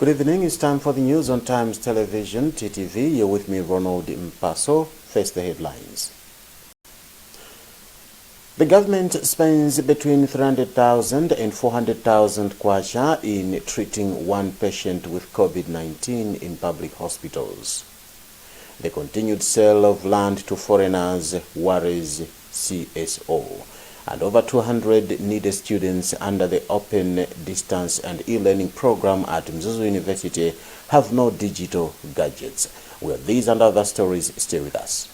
Good evening. It's time for the news on Times Television, TTV. You're with me, Ronald Mpaso. First, the headlines. The government spends between 300,000 and 400,000 kwacha in treating one patient with COVID-19 in public hospitals. The continued sale of land to foreigners worries CSO. And over 200 needed students under the Open Distance and E-Learning program at Mzuzu University have no digital gadgets. With these and other stories, stay with us.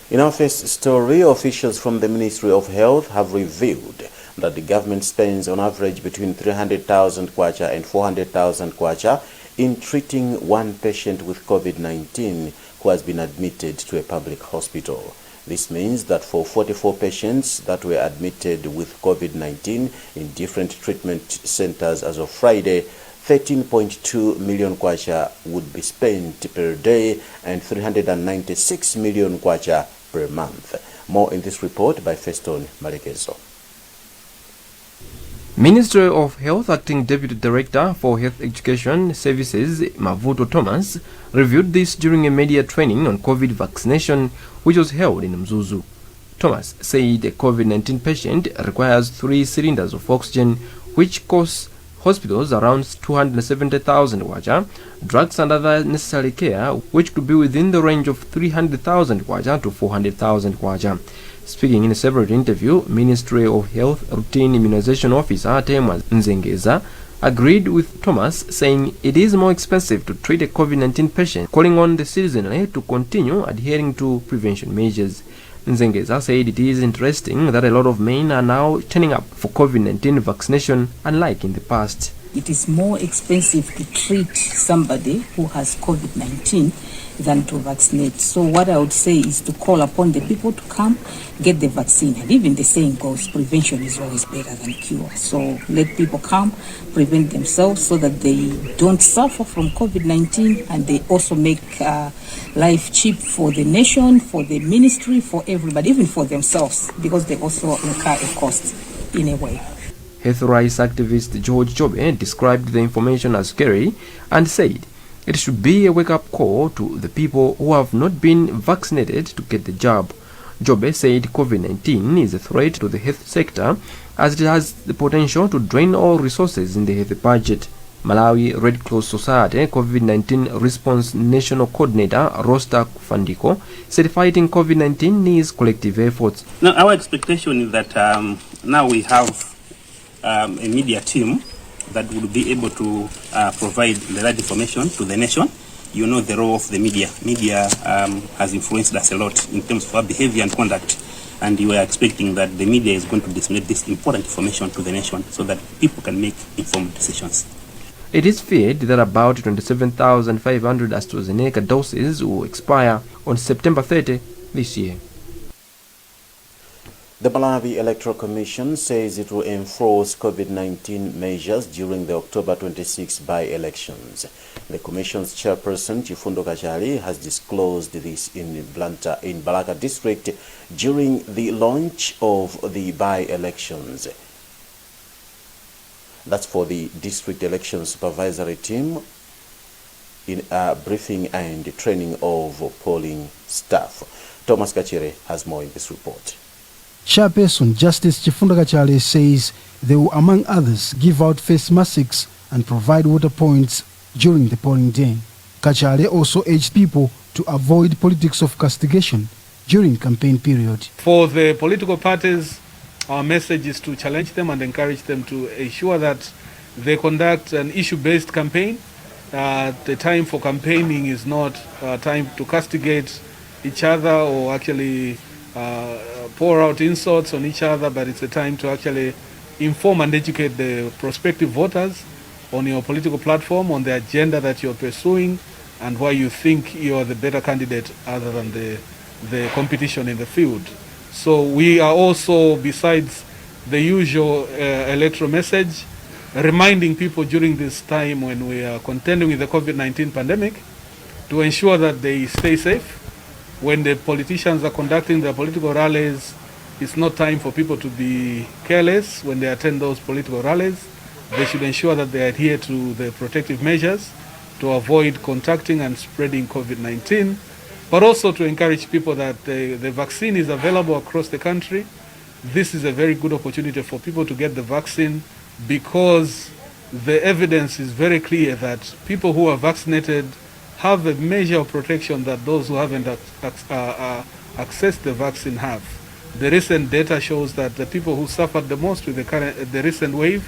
In our first story, officials from the Ministry of Health have revealed that the government spends on average between 300,000 kwacha and 400,000 kwacha in treating one patient with COVID-19 who has been admitted to a public hospital. This means that for 44 patients that were admitted with COVID-19 in different treatment centers as of Friday, 13.2 million kwacha would be spent per day and 396 million kwacha per month. More in this report by Feston Malekezo. Ministry of Health Acting Deputy Director for Health Education Services Mavuto Thomas reviewed this during a media training on COVID vaccination which was held in Mzuzu. Thomas said a COVID-19 patient requires 3 cylinders of oxygen which costs hospitals around 270,000 kwacha, drugs and other necessary care which could be within the range of 300,000 kwacha to 400,000 kwacha. Speaking in a separate interview, Ministry of Health Routine Immunization Officer Temwa Nzengeza agreed with Thomas, saying it is more expensive to treat a COVID-19 patient, calling on the citizenry to continue adhering to prevention measures. Nzengeza said it is interesting that a lot of men are now turning up for COVID-19 vaccination, unlike in the past. It is more expensive to treat somebody who has COVID-19 than to vaccinate. So what I would say is to call upon the people to come get the vaccine. And even the saying goes, prevention is always better than cure. So let people come, prevent themselves so that they don't suffer from COVID-19, and they also make life cheap for the nation, for the ministry, for everybody, even for themselves, because they also incur a cost in a way. Health rights activist George Jobe described the information as scary and said it should be a wake-up call to the people who have not been vaccinated to get the jab. Jobe said COVID-19 is a threat to the health sector as it has the potential to drain all resources in the health budget. Malawi Red Cross Society COVID-19 Response National Coordinator Rosta Kufandiko said fighting COVID-19 needs collective efforts. Now, our expectation is that now we have a media team that will be able to provide the right information to the nation. You know the role of the media. Media has influenced us a lot in terms of our behavior and conduct, and we are expecting that the media is going to disseminate this important information to the nation so that people can make informed decisions. It is feared that about 27,500 AstraZeneca doses will expire on September 30 this year. The Malawi Electoral Commission says it will enforce COVID-19 measures during the October 26 by-elections. The Commission's chairperson, Chifundo Kachali, has disclosed this in Balaka District during the launch of the by-elections. That's for the District Election Supervisory Team in a briefing and training of polling staff. Thomas Kachere has more in this report. Chairperson Justice Chifundo Kachali says they will, among others, give out face masks and provide water points during the polling day. Kachali also urged people to avoid politics of castigation during campaign period. For the political parties, our message is to challenge them and encourage them to ensure that they conduct an issue-based campaign. The time for campaigning is not time to castigate each other or actually pour out insults on each other, but it's a time to actually inform and educate the prospective voters on your political platform, on the agenda that you're pursuing, and why you think you're the better candidate other than the competition in the field. So we are also, besides the usual electoral message, reminding people during this time when we are contending with the COVID-19 pandemic to ensure that they stay safe. When the politicians are conducting their political rallies, it's not time for people to be careless when they attend those political rallies. They should ensure that they adhere to the protective measures to avoid contacting and spreading COVID-19, but also to encourage people that the vaccine is available across the country. This is a very good opportunity for people to get the vaccine because the evidence is very clear that people who are vaccinated have a measure of protection that those who haven't accessed the vaccine have. The recent data shows that the people who suffered the most with the recent wave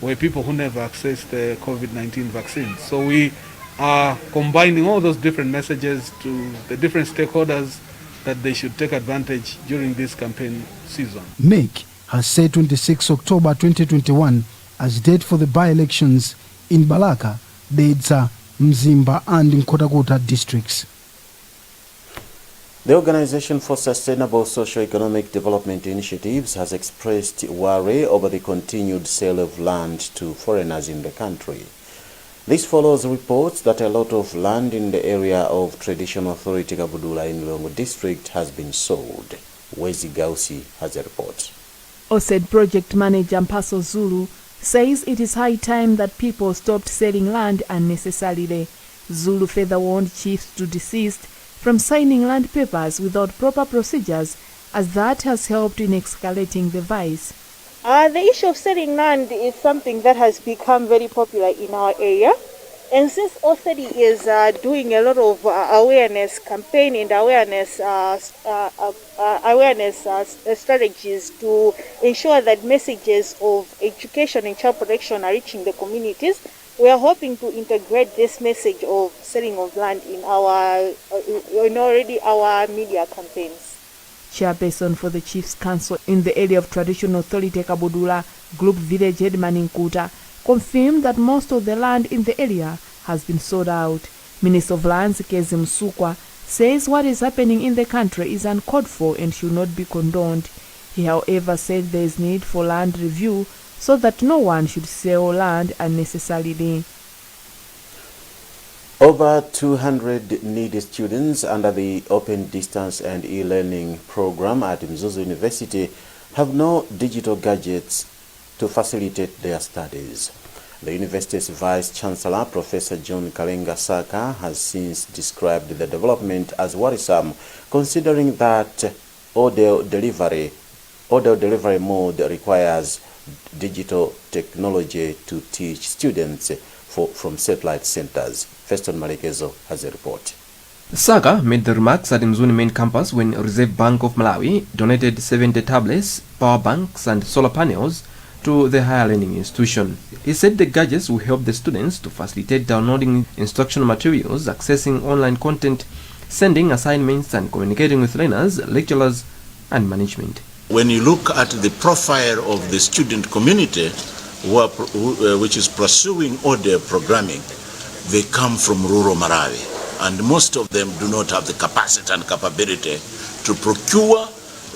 were people who never accessed the COVID-19 vaccine. So we are combining all those different messages to the different stakeholders that they should take advantage during this campaign season. MEC has set 26 October 2021 as date for the by-elections in Balaka, Dedza, Mzimba and Nkhotakota districts. The Organization for Sustainable Socio-Economic Development Initiatives has expressed worry over the continued sale of land to foreigners in the country. This follows reports that a lot of land in the area of Traditional Authority Kabudula in Lilongwe district has been sold. Wezi Gausi has a report. OSED project manager Mpaso Zulu says it is high time that people stopped selling land unnecessarily. Zulu further warned chiefs to desist from signing land papers without proper procedures, as that has helped in escalating the vice. The issue of selling land is something that has become very popular in our area. And since OSED is doing a lot of awareness campaign and awareness strategies to ensure that messages of education and child protection are reaching the communities, we are hoping to integrate this message of selling of land in our media campaigns. Chairperson for the Chiefs Council in the area of Traditional Authority Kabudula, Group Village Head Maninkuta, confirmed that most of the land in the area has been sold out. Minister of Lands Kezi Msukwa says what is happening in the country is uncalled for and should not be condoned. He however said there is need for land review so that no one should sell land unnecessarily. Over 200 needy students under the Open Distance and E-Learning program at Mzuzu University have no digital gadgets to facilitate their studies. The university's Vice-Chancellor, Professor John Kalenga Saka, has since described the development as worrisome, considering that audio delivery mode requires digital technology to teach students from satellite centers. Feston Malekezo has a report. Saka made the remarks at Mzuni main campus when Reserve Bank of Malawi donated 70 tablets, power banks and solar panels to the higher learning institution. He said the gadgets will help the students to facilitate downloading instructional materials, accessing online content, sending assignments and communicating with learners, lecturers and management. When you look at the profile of the student community which is pursuing audio programming, they come from rural Malawi, and most of them do not have the capacity and capability to procure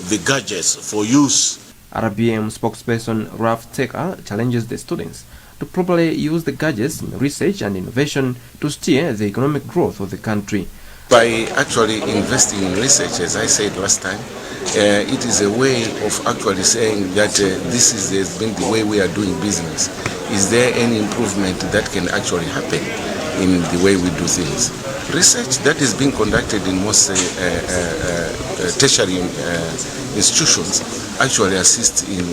the gadgets for use. RBM spokesperson Ralph Teka challenges the students to properly use the gadgets in research and innovation to steer the economic growth of the country. By actually investing in research, as I said last time, it is a way of actually saying that this has been the way we are doing business. Is there any improvement that can actually happen in the way we do things? Research that is being conducted in most tertiary institutions actually assist in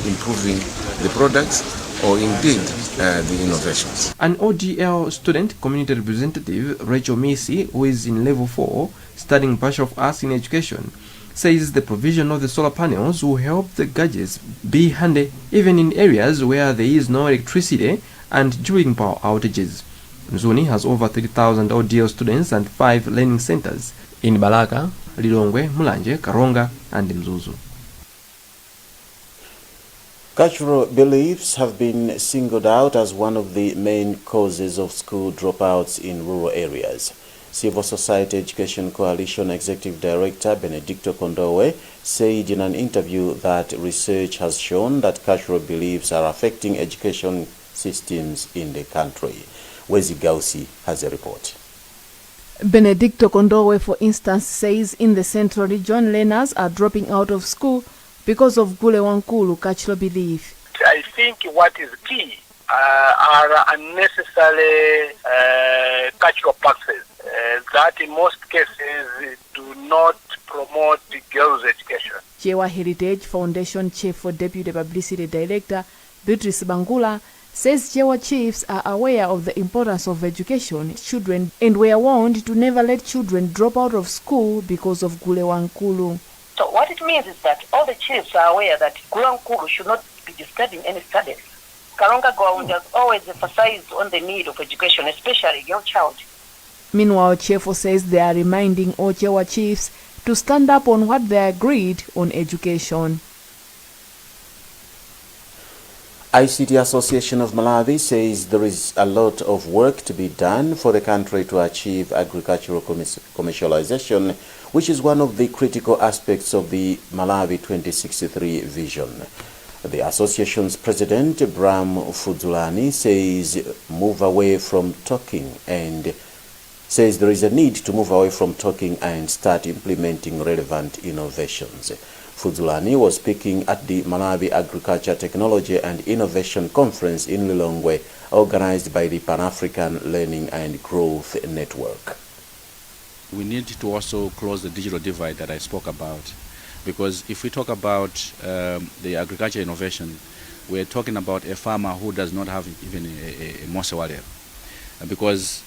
improving the products or indeed the innovations. An ODL student community representative, Rachel Misi, who is in level 4 studying Bachelor of Arts in Education, says the provision of the solar panels will help the gadgets be handy even in areas where there is no electricity and during power outages. Mzuni has over 30,000 ODL students and 5 learning centers in Balaka, Lilongwe, Mulanje, Karonga and Mzuzu. Cultural beliefs have been singled out as one of the main causes of school dropouts in rural areas. Civil Society Education Coalition Executive Director Benedicto Kondowe said in an interview that research has shown that cultural beliefs are affecting education systems in the country. Wezi Gausi has a report. Benedicto Kondowe, for instance, says in the central region, learners are dropping out of school because of Gule Wankulu cultural belief. I think what is key are unnecessary cultural practices that in most cases do not promote girls' education. Chewa Heritage Foundation Chief for Deputy Publicity Director Beatrice Bangula says Chewa chiefs are aware of the importance of education children and were warned to never let children drop out of school because of Gule Wankulu. So what it means is that all the chiefs are aware that Gule Wankulu should not be disturbing any studies. Karonga Gowund has always emphasized on the need of education, especially girl child. Meanwhile, Chefo says they are reminding all Chewa chiefs to stand up on what they agreed on education. ICT Association of Malawi says there is a lot of work to be done for the country to achieve agricultural commercialization, which is one of the critical aspects of the Malawi 2063 vision. The association's president, Bram Fudzulani, says there is a need to move away from talking and start implementing relevant innovations. Fudzulani was speaking at the Malawi Agriculture Technology and Innovation Conference in Lilongwe, organized by the Pan-African Learning and Growth Network. We need to also close the digital divide that I spoke about, because if we talk about the agriculture innovation, we're talking about a farmer who does not have even a Mosewale. Because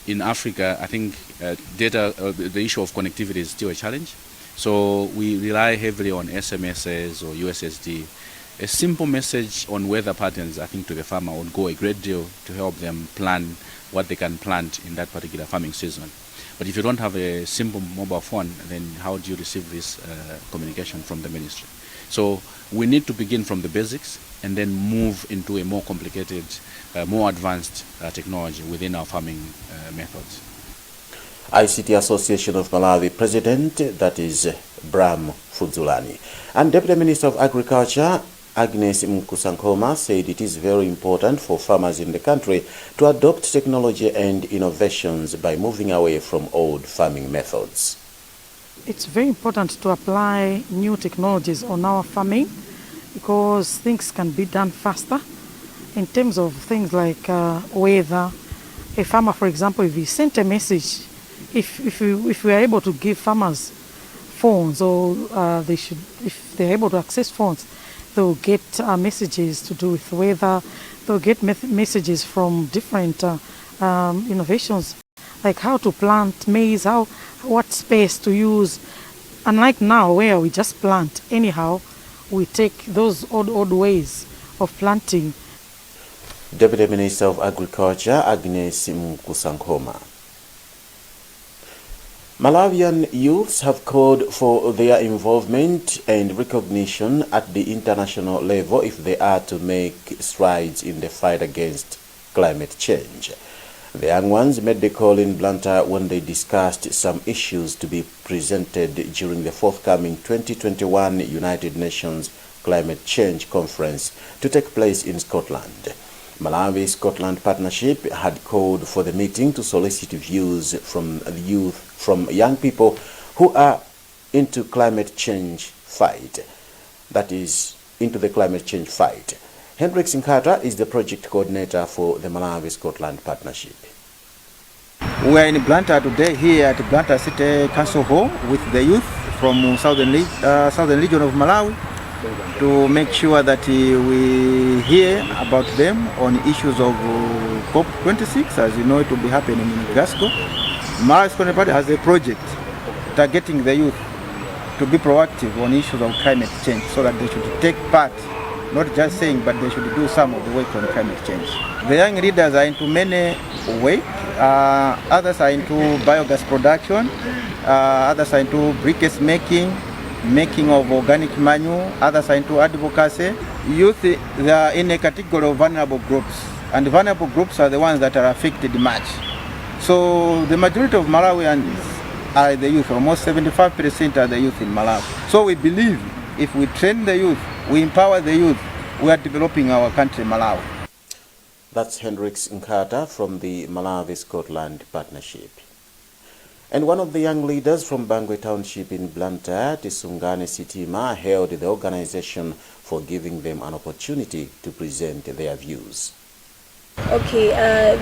in Africa, I think the issue of connectivity is still a challenge. So we rely heavily on SMSs or USSD. A simple message on weather patterns, I think, to the farmer would go a great deal to help them plan what they can plant in that particular farming season. But if you don't have a simple mobile phone, then how do you receive this communication from the ministry? So we need to begin from the basics and then move into a more complicated, more advanced technology within our farming methods. ICT Association of Malawi President, that is Bram Fudzulani. And Deputy Minister of Agriculture, Agnes Mkusankoma, said it is very important for farmers in the country to adopt technology and innovations by moving away from old farming methods. It's very important to apply new technologies on our farming because things can be done faster in terms of things like weather. A farmer, for example, if he sent a message, if we are able to give farmers phones, or if they're able to access phones, they'll get messages to do with weather. They'll get messages from different innovations, like how to plant maize, what space to use. Unlike now, where we just plant anyhow, we take those odd ways of planting. Deputy Minister of Agriculture, Agnes Mkusankoma. Malawian youths have called for their involvement and recognition at the international level if they are to make strides in the fight against climate change. The young ones made the call in Blantyre when they discussed some issues to be presented during the forthcoming 2021 United Nations Climate Change Conference to take place in Scotland. Malawi-Scotland Partnership had called for the meeting to solicit views from young people who are into climate change fight. That is, into the climate change fight. Hendrik Sinkata is the project coordinator for the Malawi-Scotland Partnership. We are in Blantyre today, here at Blantyre City Council Hall, with the youth from southern region of Malawi, to make sure that we hear about them on issues of COP26. As you know, it will be happening in Glasgow. Malawi-Scotland Party has a project targeting the youth to be proactive on issues of climate change, so that they should take part, not just saying, but they should do some of the work on climate change. The young leaders are into many ways. Others are into biogas production, others are into briquettes making of organic manure, others are into advocacy. Youth, they are in a category of vulnerable groups, and vulnerable groups are the ones that are affected much. So the majority of Malawians are the youth. Almost 75% are the youth in Malawi. So we believe if we train the youth, we empower the youth, we are developing our country, Malawi. That's Hendrix Nkata from the Malawi-Scotland Partnership. And one of the young leaders from Bangwe Township in Blantyre, Tisungane Sitima, hailed the organization for giving them an opportunity to present their views. Okay,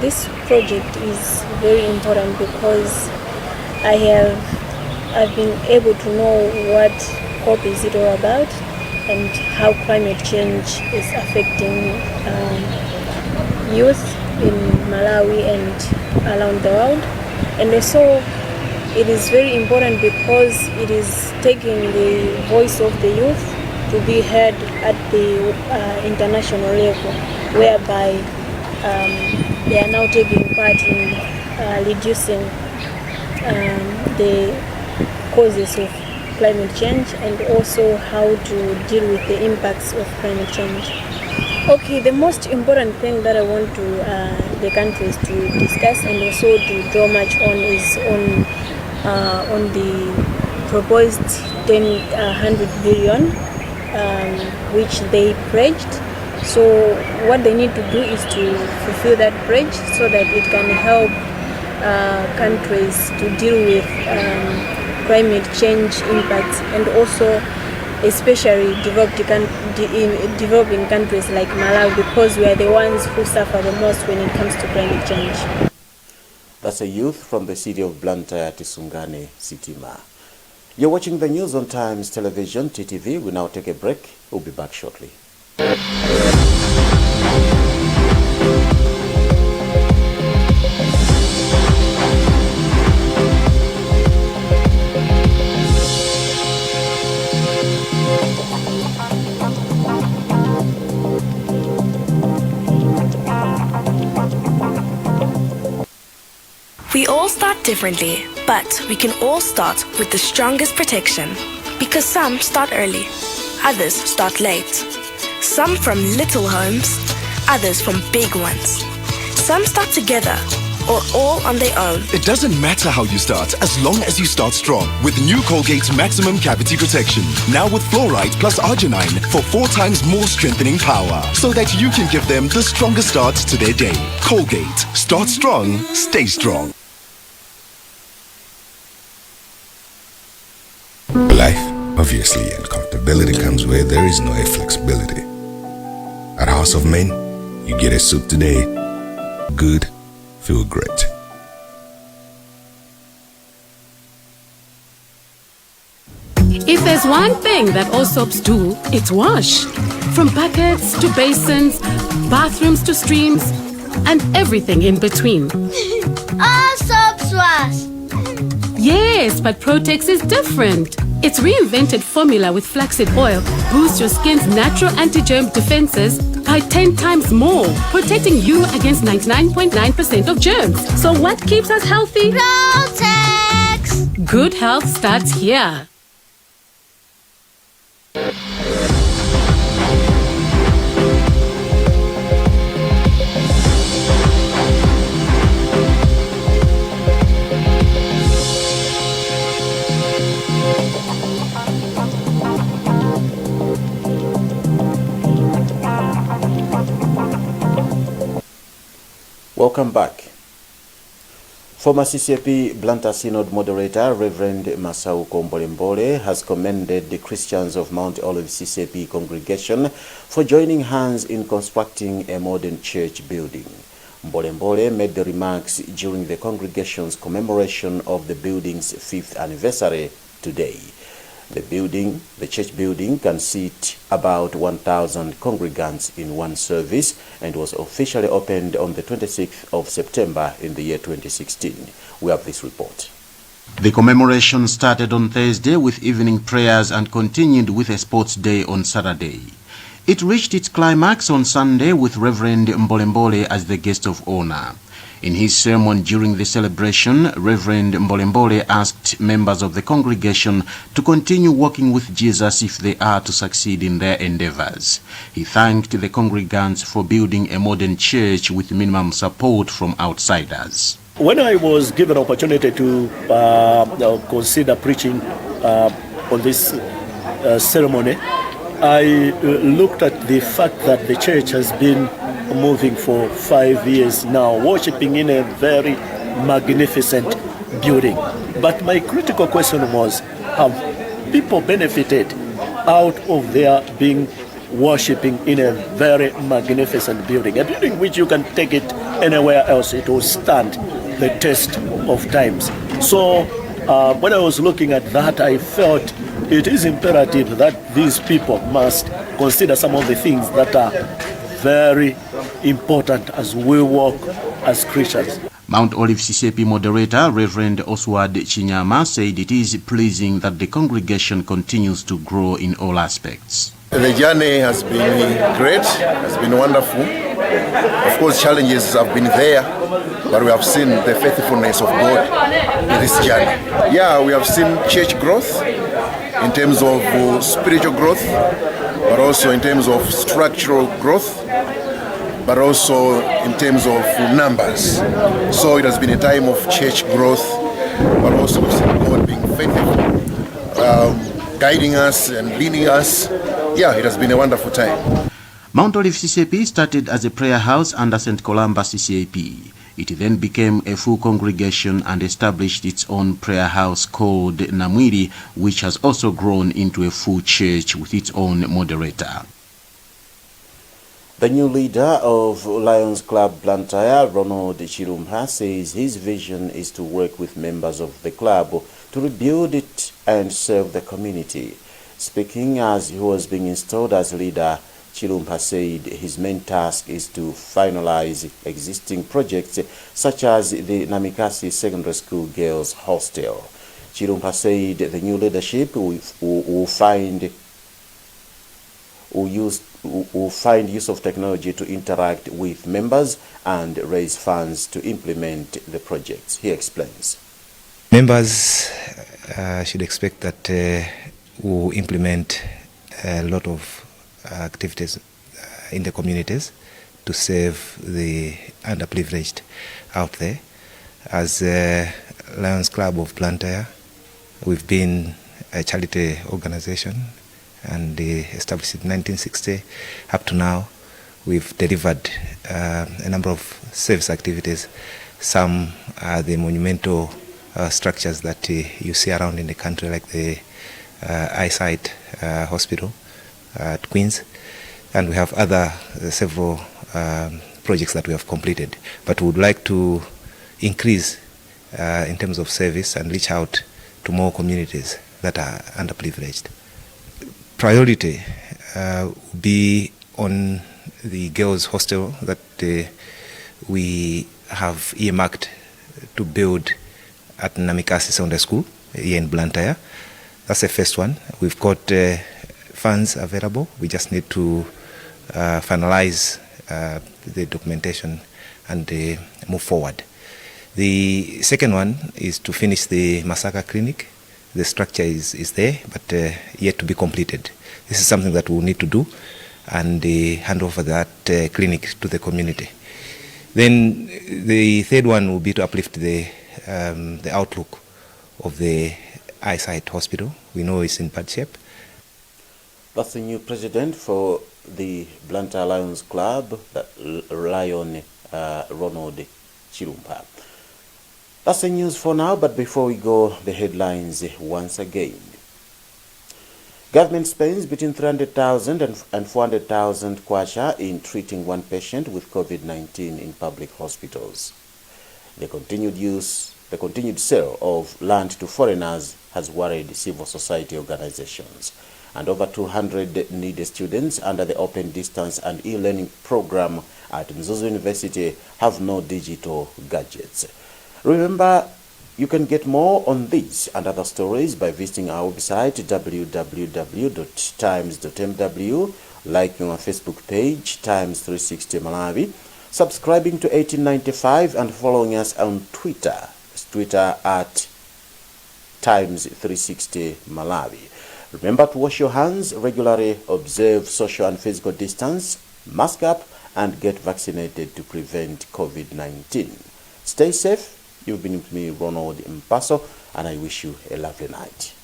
this project is very important because I've been able to know what COP is it all about and how climate change is affecting youth in Malawi and around the world. And also it is very important because it is taking the voice of the youth to be heard at the international level, whereby they are now taking part in reducing the causes of climate change and also how to deal with the impacts of climate change. Okay, the most important thing that I want to the countries to discuss and also to draw much on is on the proposed 100 billion which they pledged. So what they need to do is to fulfill that pledge so that it can help countries to deal with climate change impacts, and also especially developing countries like Malawi, because we are the ones who suffer the most when it comes to climate change. That's a youth from the city of Blantyre, Tisungane Sitima. You're watching the news on Times Television, TTV. We now take a break. We'll be back shortly. We all start differently, but we can all start with the strongest protection. Because some start early, others start late. Some from little homes, others from big ones. Some start together, or all on their own. It doesn't matter how you start, as long as you start strong. With new Colgate Maximum Cavity Protection. Now with fluoride plus arginine for 4 times more strengthening power. So that you can give them the strongest start to their day. Colgate. Start strong, stay strong. Life, obviously, and comfortability comes where there is no flexibility. At House of Men, you get a soup today. Good, feel great. If there's one thing that all soaps do, it's wash. From buckets to basins, bathrooms to streams, and everything in between. All soaps wash. Yes, but Protex is different. Its reinvented formula with flaxseed oil boosts your skin's natural anti-germ defenses by 10 times more, protecting you against 99.9% of germs. So what keeps us healthy? Protex! Good health starts here. Welcome back. Former CCAP Blantyre Synod moderator Reverend Masauko Mbolembole has commended the Christians of Mount Olive CCAP congregation for joining hands in constructing a modern church building. Mbolembole made the remarks during the congregation's commemoration of the building's 5th anniversary today. The church building can seat about 1,000 congregants in one service and was officially opened on the 26th of September in the year 2016. We have this report. The commemoration started on Thursday with evening prayers and continued with a sports day on Saturday. It reached its climax on Sunday with Reverend Mbolembole as the guest of honor. In his sermon during the celebration, Reverend Mbolembole asked members of the congregation to continue working with Jesus if they are to succeed in their endeavors. He thanked the congregants for building a modern church with minimum support from outsiders. When I was given an opportunity to consider preaching on this ceremony, I looked at the fact that the church has been moving for 5 years now, worshiping in a very magnificent building. But my critical question was, have people benefited out of their being worshipping in a very magnificent building? A building which you can take it anywhere else, it will stand the test of times. So when I was looking at that, I felt it is imperative that these people must consider some of the things that are very important as we walk as Christians. Mount Olive CCAP moderator Reverend Oswald Chinyama said it is pleasing that the congregation continues to grow in all aspects. The journey has been great, has been wonderful. Of course, challenges have been there, but we have seen the faithfulness of God in this journey. Yeah, we have seen church growth in terms of spiritual growth, but also in terms of structural growth, but also in terms of numbers. So it has been a time of church growth, but also we've seen God being faithful, guiding us and leading us. Yeah, it has been a wonderful time. Mount Olive CCAP started as a prayer house under St. Columba CCAP. It then became a full congregation and established its own prayer house called Namwiri, which has also grown into a full church with its own moderator. The new leader of Lions Club Blantyre, Ronald Chirumha, says his vision is to work with members of the club to rebuild it and serve the community. Speaking as he was being installed as leader, Chirumha said his main task is to finalize existing projects such as the Namikasi Secondary School Girls Hostel. Chirumha said the new leadership will find use of technology to interact with members and raise funds to implement the projects. He explains. Members should expect that we'll implement a lot of activities in the communities to serve the underprivileged out there. As Lions Club of Blantyre, we've been a charity organization and established in 1960. Up to now, we've delivered a number of service activities. Some are the monumental structures that you see around in the country, like the Eyesight Hospital at Queens, and we have other several projects that we have completed, but we would like to increase in terms of service and reach out to more communities that are underprivileged. Priority will be on the girls' hostel that we have earmarked to build at Namikasi Secondary School here in Blantyre. That's the first one. We've got funds available. We just need to finalize the documentation and move forward. The second one is to finish the Masaka Clinic. The structure is there, but yet to be completed. This is something that we'll need to do and hand over that clinic to the community. Then the third one will be to uplift the outlook of the Eyesight Hospital. We know it's in bad shape. That's the new president for the Blantyre Lions Club, Ronald Chirumha. That's the news for now, but before we go, the headlines once again. Government spends between 300,000 and 400,000 kwacha in treating one patient with COVID-19 in public hospitals. The continued sale of land to foreigners has worried civil society organizations. And over 200 needy students under the Open Distance and e-learning program at Mzuzu University have no digital gadgets. Remember, you can get more on these and other stories by visiting our website www.times.mw, liking our Facebook page, Times 360 Malawi, subscribing to 1895 and following us on Twitter at Times 360 Malawi. Remember to wash your hands regularly, observe social and physical distance, mask up, and get vaccinated to prevent COVID-19. Stay safe You've been with me, Ronald Mpaso, and I wish you a lovely night.